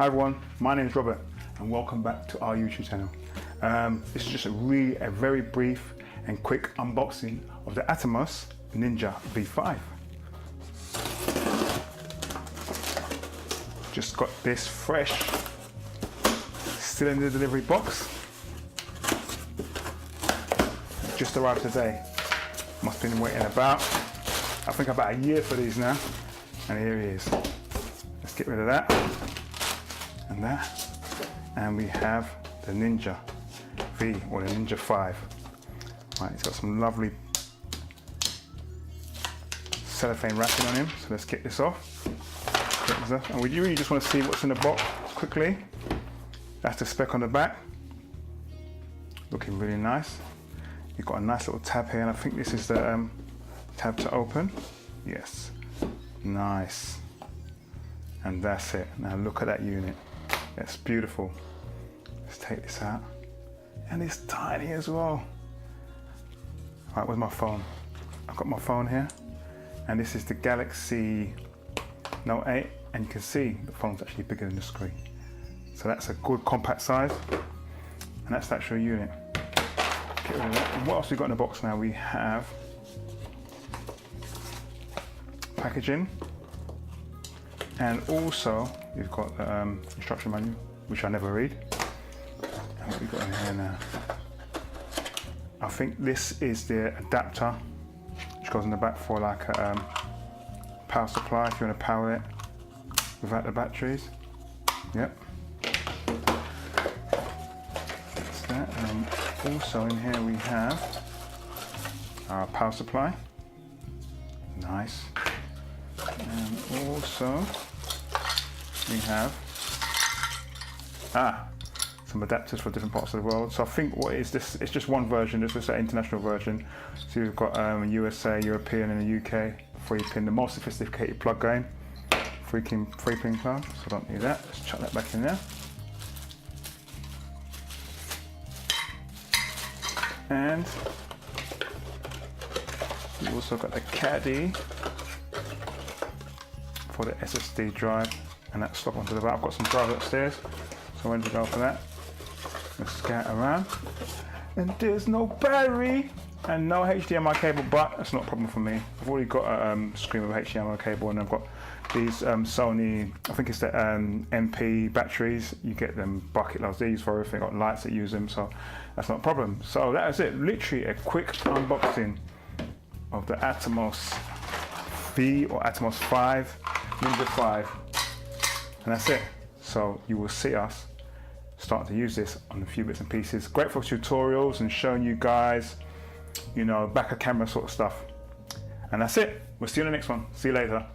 Hi everyone, my name is Robert and welcome back to our YouTube channel. This is just a very brief and quick unboxing of the Atomos Ninja V5. Just got this fresh, still in the delivery box. Just arrived today. Must have been waiting about, I think about a year for these now. And here he is. Let's get rid of that and that. And we have the Ninja V or the Ninja 5. Right, it's got some lovely cellophane wrapping on him. So let's get this off. And we really just want to see what's in the box quickly. That's the spec on the back. Looking really nice. You've got a nice little tab here, and I think this is the tab to open. Yes, nice. And that's it. Now look at that unit. It's beautiful. Let's take this out. And it's tiny as well. All right, where's my phone? I've got my phone here. And this is the Galaxy Note 8. And you can see the phone's actually bigger than the screen. So that's a good compact size. And that's the actual unit. Get rid of that. And what else we got in the box now? We have packaging. And also, you've got the instruction manual, which I never read. And what we got in here now? I think this is the adapter, which goes in the back for like a power supply if you want to power it without the batteries. Yep. That's that. And also in here we have our power supply. Nice. And also we have some adapters for different parts of the world. So I think what is this? It's just one version. This is an international version. So you've got USA, European, and the UK. 3-pin, the most sophisticated plug going. 3-pin plug. So I don't need that. Let's chuck that back in there. And we also got the caddy for the SSD drive, and that's stuck onto the back. I've got some drives upstairs, so I'm ready to go for that. Let's scout around. And there's no battery and no HDMI cable, but that's not a problem for me. I've already got a screen with a HDMI cable, and I've got these Sony, I think it's the MP batteries. You get them bucket loads. They use for everything. Got lights that use them, so that's not a problem. So that is it. Literally a quick unboxing of the Atomos V or Atomos 5, Ninja 5, and that's it. So you will see us start to use this on a few bits and pieces. Great for tutorials and showing you guys, you know, back of camera sort of stuff. And that's it. We'll see you in the next one. See you later.